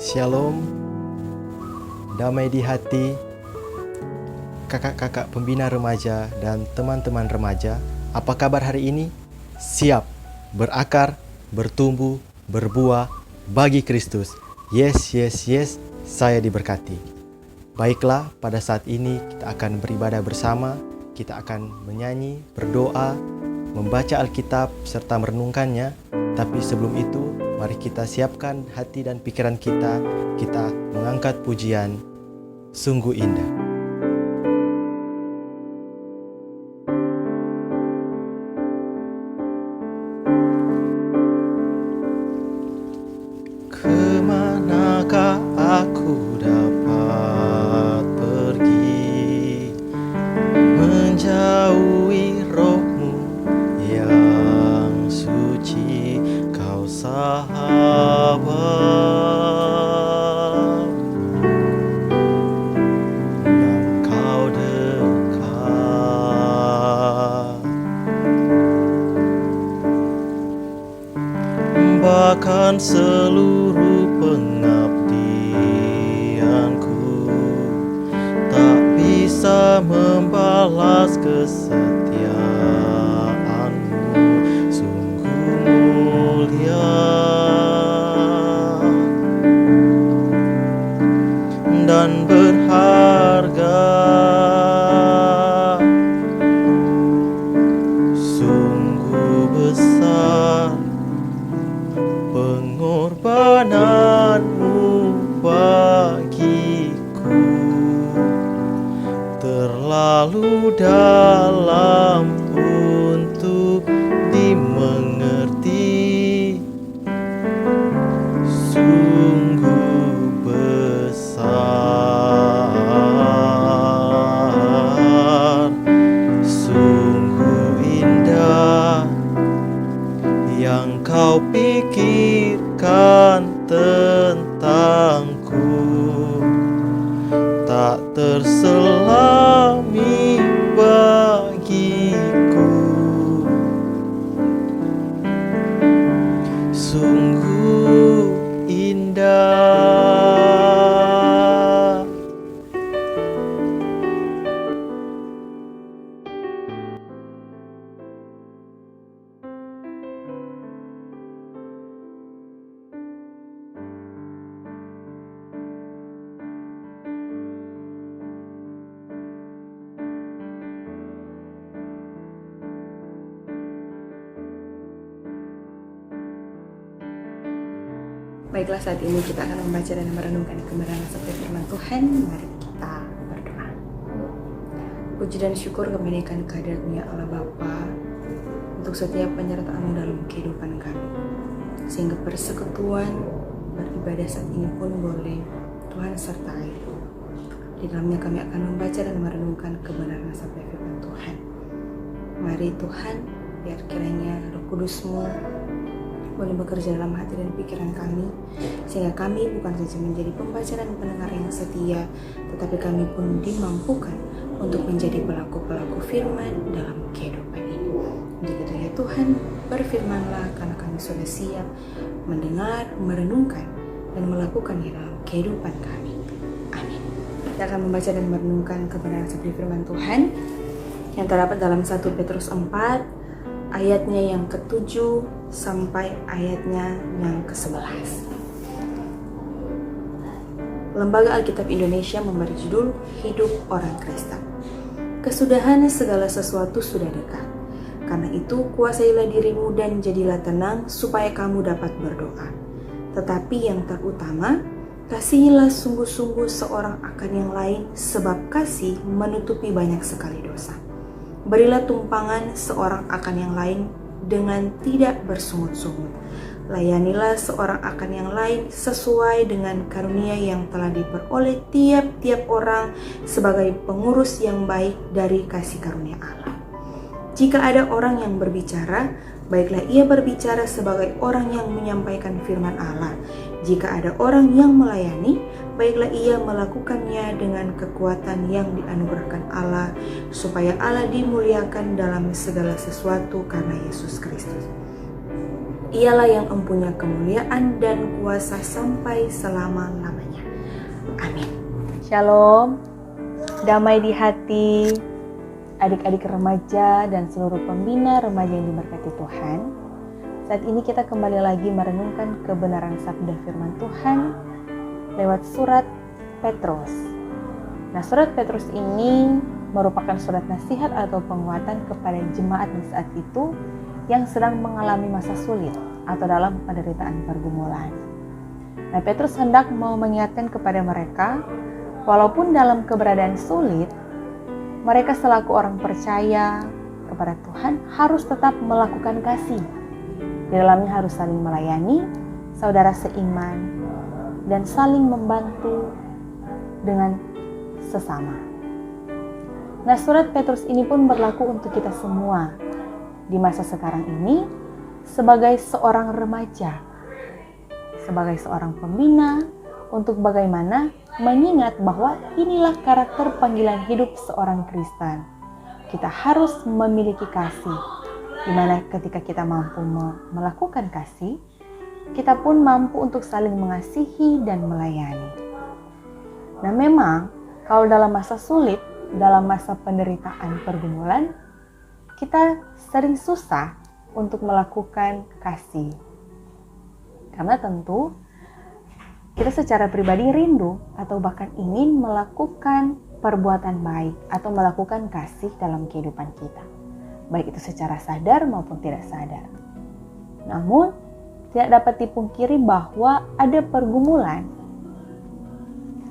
Shalom, damai di hati, kakak-kakak pembina remaja dan teman-teman remaja. Apa kabar hari ini? Siap berakar, bertumbuh, berbuah bagi Kristus. Yes, yes, yes, saya diberkati. Baiklah, pada saat ini kita akan beribadah bersama. Kita akan menyanyi, berdoa, membaca Alkitab serta merenungkannya. Tapi sebelum itu, mari kita siapkan hati dan pikiran kita. Kita mengangkat pujian Sungguh Indah. Kemanakah aku dapat pergi, menjauhi rohmu yang suci, kau sahabat, dan kau dekat. Bahkan seluruh pengabdianku tak bisa membalas kesetiaanmu. Sungguh mulia dan berharga, sungguh besar pengorbananmu bagiku, terlalu dalam untuk dimengerti, sungguh besar, sungguh indah yang kau pikirkan tentangku, tak terselami bagiku. Sungguh indah. Baiklah, saat ini kita akan membaca dan merenungkan kebenaran sabda firman Tuhan. Mari kita berdoa. Puji dan syukur kembalikan kehadirat-Nya Allah Bapa untuk setiap penyertaan dalam kehidupan kami, sehingga persekutuan beribadah saat ini pun boleh Tuhan sertai. Di dalamnya kami akan membaca dan merenungkan kebenaran sabda firman Tuhan. Mari Tuhan, biar kiranya Roh Kudus-Mu boleh bekerja dalam hati dan pikiran kami, sehingga kami bukan saja menjadi pembaca dan pendengar yang setia, tetapi kami pun dimampukan untuk menjadi pelaku-pelaku firman dalam kehidupan ini. Begitu ya Tuhan, berfirmanlah, karena kami sudah siap mendengar, merenungkan, dan melakukannya dalam kehidupan kami. Amin. Kita akan membaca dan merenungkan kebenaran sabda firman Tuhan yang terdapat dalam 1 Petrus 4 ayatnya yang ke-7 sampai ayatnya yang ke-11. Lembaga Alkitab Indonesia memberi judul Hidup Orang Kristen. Kesudahan segala sesuatu sudah dekat. Karena itu kuasailah dirimu dan jadilah tenang supaya kamu dapat berdoa. Tetapi yang terutama, kasihilah sungguh-sungguh seorang akan yang lain, sebab kasih menutupi banyak sekali dosa. Berilah tumpangan seorang akan yang lain dengan tidak bersungut-sungut. Layanilah seorang akan yang lain sesuai dengan karunia yang telah diperoleh tiap-tiap orang sebagai pengurus yang baik dari kasih karunia Allah. Jika ada orang yang berbicara, baiklah ia berbicara sebagai orang yang menyampaikan firman Allah. Jika ada orang yang melayani, baiklah ia melakukannya dengan kekuatan yang dianugerahkan Allah, supaya Allah dimuliakan dalam segala sesuatu karena Yesus Kristus. Ialah yang empunya kemuliaan dan kuasa sampai selama-lamanya. Amin. Shalom, damai di hati adik-adik remaja dan seluruh pembina remaja yang diberkati Tuhan. Saat ini kita kembali lagi merenungkan kebenaran sabda firman Tuhan lewat surat Petrus. Nah, surat Petrus ini merupakan surat nasihat atau penguatan kepada jemaat di saat itu yang sedang mengalami masa sulit atau dalam penderitaan pergumulan. Nah, Petrus hendak mau mengingatkan kepada mereka, walaupun dalam keberadaan sulit, mereka selaku orang percaya kepada Tuhan harus tetap melakukan kasih. Di dalamnya harus saling melayani saudara seiman dan saling membantu dengan sesama. Nah, surat Petrus ini pun berlaku untuk kita semua di masa sekarang ini sebagai seorang remaja, sebagai seorang pembina, untuk bagaimana mengingat bahwa inilah karakter panggilan hidup seorang Kristen. Kita harus memiliki kasih, di mana ketika kita mampu melakukan kasih, kita pun mampu untuk saling mengasihi dan melayani. Nah, memang kalau dalam masa sulit, dalam masa penderitaan pergumulan, kita sering susah untuk melakukan kasih. Karena tentu kita secara pribadi rindu atau bahkan ingin melakukan perbuatan baik atau melakukan kasih dalam kehidupan kita. Baik itu secara sadar maupun tidak sadar. Namun, tidak dapat dipungkiri bahwa ada pergumulan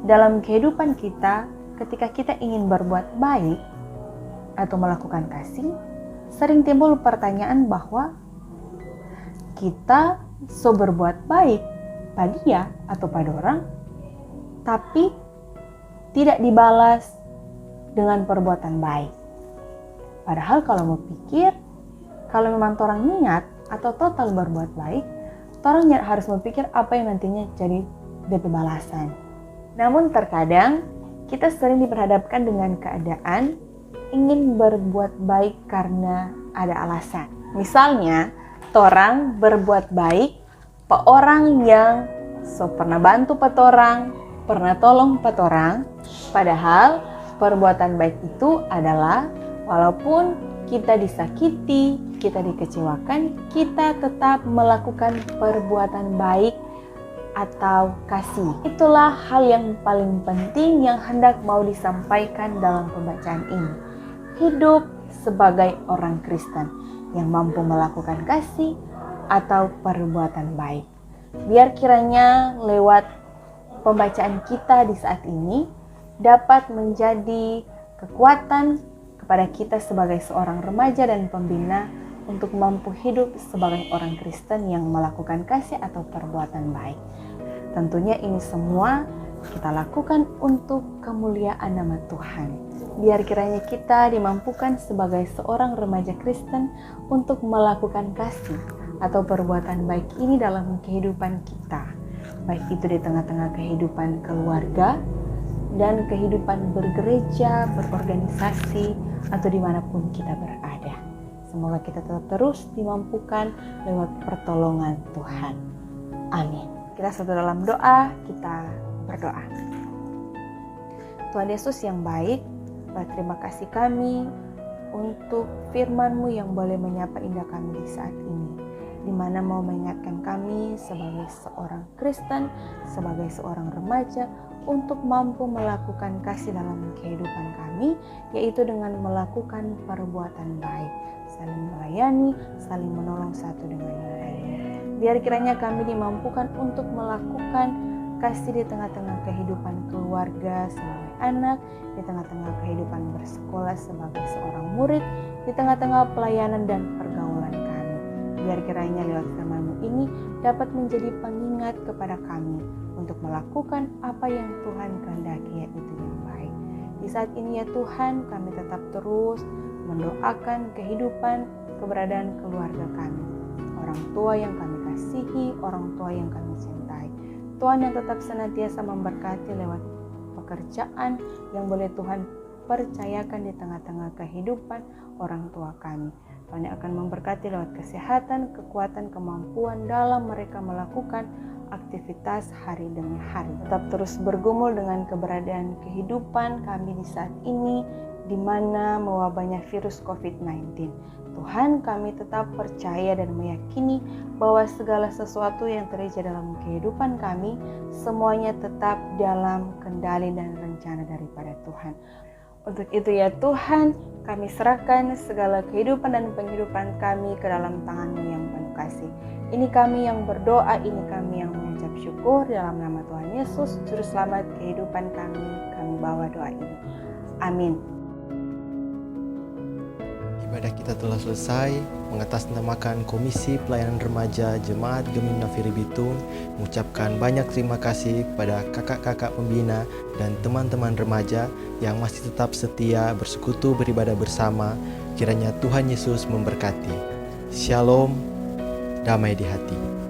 dalam kehidupan kita ketika kita ingin berbuat baik atau melakukan kasih, sering timbul pertanyaan bahwa kita berbuat baik pada dia atau pada orang, tapi tidak dibalas dengan perbuatan baik. Padahal kalau mau pikir, kalau memang orang niat atau total berbuat baik, orang harus berpikir apa yang nantinya jadi DP balasan. Namun terkadang kita sering diperhadapkan dengan keadaan ingin berbuat baik karena ada alasan. Misalnya, orang berbuat baik ke orang yang pernah bantu orang, pernah tolong orang, padahal perbuatan baik itu adalah walaupun kita disakiti, kita dikecewakan, kita tetap melakukan perbuatan baik atau kasih. Itulah hal yang paling penting yang hendak mau disampaikan dalam pembacaan ini. Hidup sebagai orang Kristen yang mampu melakukan kasih atau perbuatan baik. Biar kiranya lewat pembacaan kita di saat ini dapat menjadi kekuatan kepada kita sebagai seorang remaja dan pembina untuk mampu hidup sebagai orang Kristen yang melakukan kasih atau perbuatan baik. Tentunya ini semua kita lakukan untuk kemuliaan nama Tuhan. Biar kiranya kita dimampukan sebagai seorang remaja Kristen untuk melakukan kasih atau perbuatan baik ini dalam kehidupan kita. Baik itu di tengah-tengah kehidupan keluarga dan kehidupan bergereja, berorganisasi, atau dimanapun kita berada. Semoga kita tetap terus dimampukan lewat pertolongan Tuhan. Amin. Kita satu dalam doa, kita berdoa. Tuhan Yesus yang baik, berterima kasih kami untuk firman-Mu yang boleh menyapa indah kami di saat ini, di mana mau mengingatkan kami sebagai seorang Kristen, sebagai seorang remaja, untuk mampu melakukan kasih dalam kehidupan kami, yaitu dengan melakukan perbuatan baik, saling melayani, saling menolong satu dengan yang lain. Biar kiranya kami dimampukan untuk melakukan kasih di tengah-tengah kehidupan keluarga sebagai anak, di tengah-tengah kehidupan bersekolah sebagai seorang murid, di tengah-tengah pelayanan dan pergaulan kami. Biar kiranya lewat firman-Mu ini dapat menjadi pengingat kepada kami untuk melakukan apa yang Tuhan kehendaki, yaitu yang baik. Di saat ini ya Tuhan, kami tetap terus mendoakan kehidupan, keberadaan keluarga kami, orang tua yang kami kasihi, orang tua yang kami cintai. Tuhan yang tetap senantiasa memberkati lewat pekerjaan yang boleh Tuhan percayakan di tengah-tengah kehidupan orang tua kami. Tuhan yang akan memberkati lewat kesehatan, kekuatan, kemampuan dalam mereka melakukan aktivitas hari demi hari. Tetap terus bergumul dengan keberadaan kehidupan kami di saat ini, di mana mewabahnya virus COVID-19. Tuhan, kami tetap percaya dan meyakini bahwa segala sesuatu yang terjadi dalam kehidupan kami, semuanya tetap dalam kendali dan rencana daripada Tuhan. Untuk itu ya Tuhan, kami serahkan segala kehidupan dan penghidupan kami ke dalam tangan-Mu yang penuh kasih. Ini kami yang berdoa, ini kami yang mengucap syukur dalam nama Tuhan Yesus, Juru Selamat kehidupan kami bawa doa ini. Amin. Ibadah kita telah selesai. Mengatasnamakan Komisi Pelayanan Remaja Jemaat Gemim Nafiri Bitung, mengucapkan banyak terima kasih kepada kakak-kakak pembina dan teman-teman remaja yang masih tetap setia bersekutu beribadah bersama. Kiranya Tuhan Yesus memberkati. Shalom, damai di hati.